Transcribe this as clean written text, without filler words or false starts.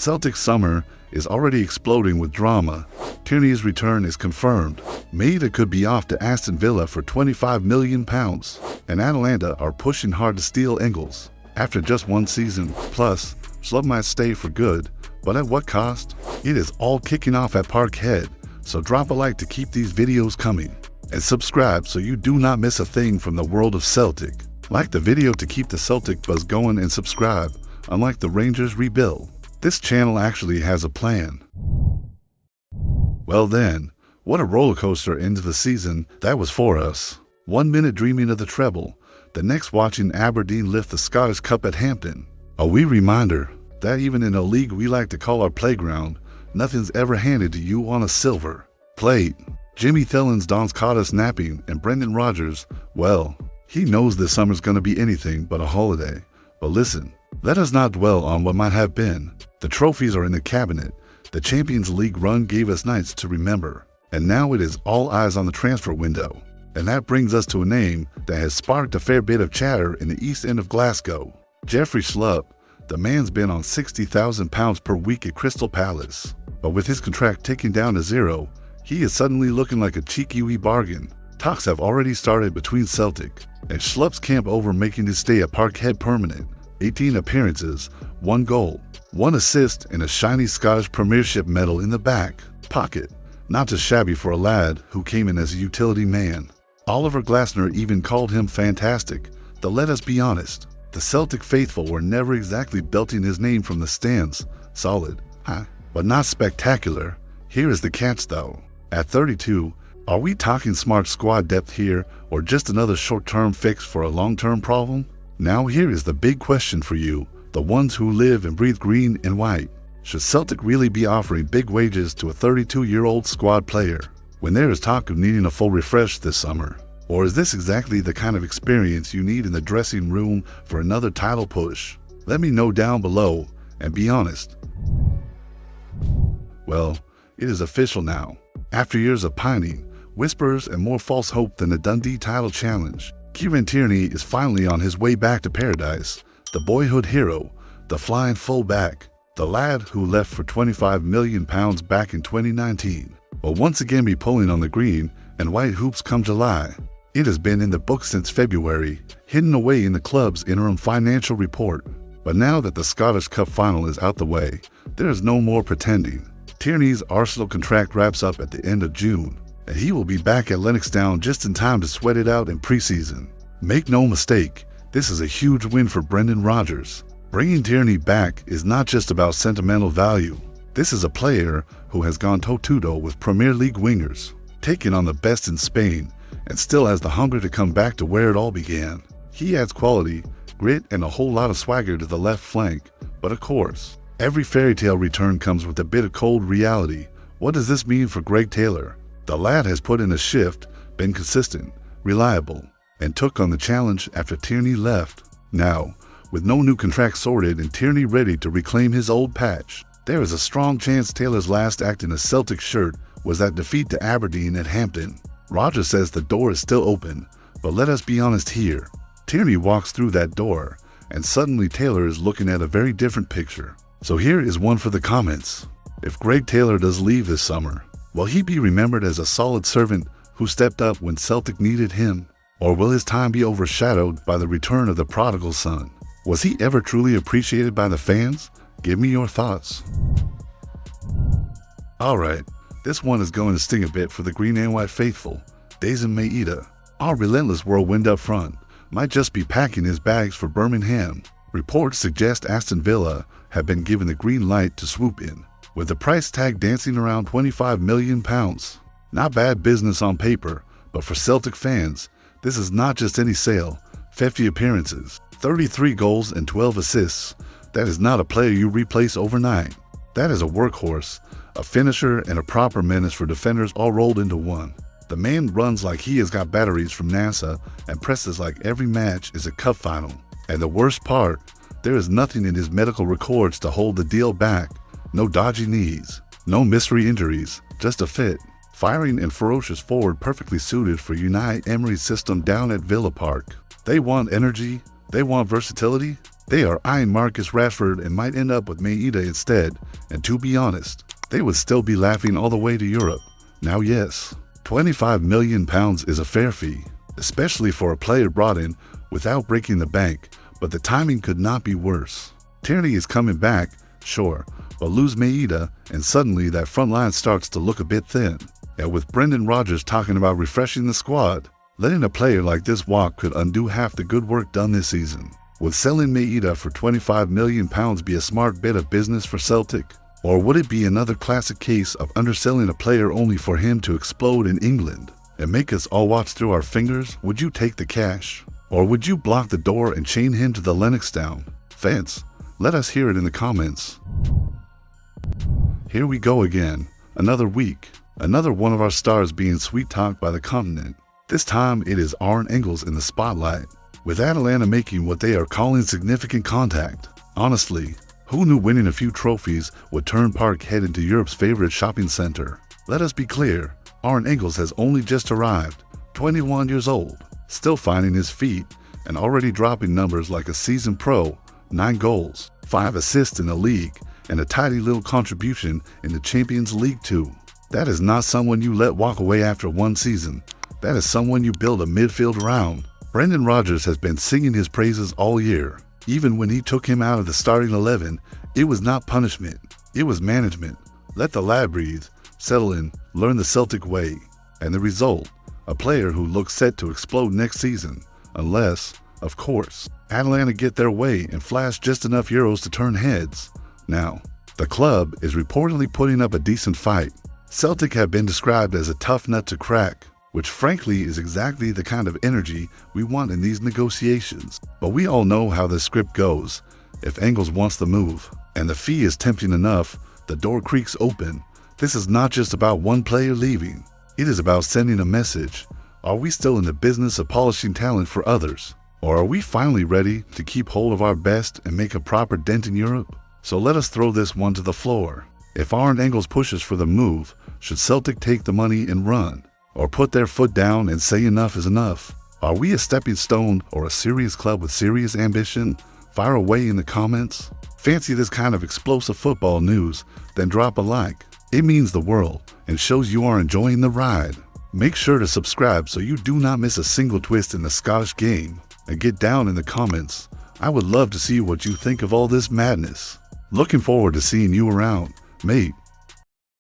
Celtic summer is already exploding with drama. Tierney's return is confirmed. Maeda could be off to Aston Villa for £25 million, and Atalanta are pushing hard to steal Engels. After just one season, plus, Schlupp might stay for good, but at what cost? It is all kicking off at Parkhead, so drop a like to keep these videos coming. And subscribe so you do not miss a thing from the world of Celtic. Like the video to keep the Celtic buzz going and subscribe. Unlike the Rangers rebuild, this channel actually has a plan. Well then, what a roller coaster into the season that was for us. 1 minute dreaming of the treble, the next watching Aberdeen lift the Scottish Cup at Hampton. A wee reminder that even in a league we like to call our playground, nothing's ever handed to you on a silver plate. Jimmy Thielen's Don's caught us napping, and Brendan Rodgers, well, he knows this summer's gonna be anything but a holiday. But listen, let us not dwell on what might have been. The trophies are in the cabinet. The Champions League run gave us nights to remember. And now it is all eyes on the transfer window. And that brings us to a name that has sparked a fair bit of chatter in the east end of Glasgow. Jeffrey Schlupp. The man's been on £60,000 per week at Crystal Palace. But with his contract ticking down to zero, he is suddenly looking like a cheeky wee bargain. Talks have already started between Celtic and Schlupp's camp over making his stay at Parkhead permanent. 18 appearances, 1 goal, 1 assist, and a shiny Scottish Premiership medal in the back pocket. Not too shabby for a lad who came in as a utility man. Oliver Glasner even called him fantastic, though let us be honest, the Celtic faithful were never exactly belting his name from the stands. Solid, but not spectacular. Here is the catch though. At 32, are we talking smart squad depth here, or just another short-term fix for a long-term problem? Now here is the big question for you, the ones who live and breathe green and white. Should Celtic really be offering big wages to a 32-year-old squad player, when there is talk of needing a full refresh this summer? Or is this exactly the kind of experience you need in the dressing room for another title push? Let me know down below, and be honest. Well, it is official now. After years of pining, whispers, and more false hope than the Dundee title challenge, Kieran Tierney is finally on his way back to paradise. The boyhood hero, the flying fullback, the lad who left for £25 million back in 2019, will once again be pulling on the green and white hoops come July. It has been in the books since February, hidden away in the club's interim financial report. But now that the Scottish Cup final is out the way, there is no more pretending. Tierney's Arsenal contract wraps up at the end of June, and he will be back at Lennoxtown just in time to sweat it out in preseason. Make no mistake, this is a huge win for Brendan Rodgers. Bringing Tierney back is not just about sentimental value. This is a player who has gone toe-to-toe with Premier League wingers, taken on the best in Spain, and still has the hunger to come back to where it all began. He adds quality, grit, and a whole lot of swagger to the left flank. But of course, every fairy tale return comes with a bit of cold reality. What does this mean for Greg Taylor? The lad has put in a shift, been consistent, reliable, and took on the challenge after Tierney left. Now, with no new contract sorted and Tierney ready to reclaim his old patch, there is a strong chance Taylor's last act in a Celtic shirt was that defeat to Aberdeen at Hampton. Rodgers says the door is still open, but let us be honest here. Tierney walks through that door, and suddenly Taylor is looking at a very different picture. So here is one for the comments. If Greg Taylor does leave this summer, will he be remembered as a solid servant who stepped up when Celtic needed him? Or will his time be overshadowed by the return of the prodigal son? Was he ever truly appreciated by the fans? Give me your thoughts. Alright, this one is going to sting a bit for the green and white faithful. Daizen Maeda, our relentless whirlwind up front, might just be packing his bags for Birmingham. Reports suggest Aston Villa have been given the green light to swoop in, with the price tag dancing around £25 million. Not bad business on paper, but for Celtic fans, this is not just any sale. 50 appearances, 33 goals, and 12 assists. That is not a player you replace overnight. That is a workhorse, a finisher, and a proper menace for defenders all rolled into one. The man runs like he has got batteries from NASA and presses like every match is a cup final. And the worst part, there is nothing in his medical records to hold the deal back. No dodgy knees, no mystery injuries, just a fit, firing and ferocious forward perfectly suited for Unai Emery's system down at Villa Park. They want energy, they want versatility. They are eyeing Marcus Rashford and might end up with Maeda instead, and to be honest, they would still be laughing all the way to Europe. Now yes, £25 million is a fair fee, especially for a player brought in without breaking the bank, but the timing could not be worse. Tierney is coming back, sure, but lose Maeda and suddenly that front line starts to look a bit thin. And with Brendan Rodgers talking about refreshing the squad, letting a player like this walk could undo half the good work done this season. Would selling Maeda for £25 million be a smart bit of business for Celtic? Or would it be another classic case of underselling a player only for him to explode in England and make us all watch through our fingers? Would you take the cash? Or would you block the door and chain him to the Lennox Town fence? Let us hear it in the comments. Here we go again, another week, another one of our stars being sweet-talked by the continent. This time it is Arne Engels in the spotlight, with Atalanta making what they are calling significant contact. Honestly, who knew winning a few trophies would turn Parkhead into Europe's favorite shopping center? Let us be clear, Arne Engels has only just arrived, 21 years old, still finding his feet, and already dropping numbers like a seasoned pro, 9 goals, 5 assists in the league, and a tidy little contribution in the Champions League too. That is not someone you let walk away after one season. That is someone you build a midfield around. Brendan Rodgers has been singing his praises all year. Even when he took him out of the starting 11, it was not punishment, it was management. Let the lad breathe, settle in, learn the Celtic way. And the result, a player who looks set to explode next season. Unless, of course, Atalanta get their way and flash just enough euros to turn heads. Now, the club is reportedly putting up a decent fight. Celtic have been described as a tough nut to crack, which frankly is exactly the kind of energy we want in these negotiations. But we all know how this script goes. If Engels wants the move, and the fee is tempting enough, the door creaks open. This is not just about one player leaving. It is about sending a message. Are we still in the business of polishing talent for others? Or are we finally ready to keep hold of our best and make a proper dent in Europe? So let us throw this one to the floor. If Arne Engels pushes for the move, should Celtic take the money and run? Or put their foot down and say enough is enough? Are we a stepping stone or a serious club with serious ambition? Fire away in the comments. Fancy this kind of explosive football news? Then drop a like. It means the world and shows you are enjoying the ride. Make sure to subscribe so you do not miss a single twist in the Scottish game. And get down in the comments. I would love to see what you think of all this madness. Looking forward to seeing you around, mate.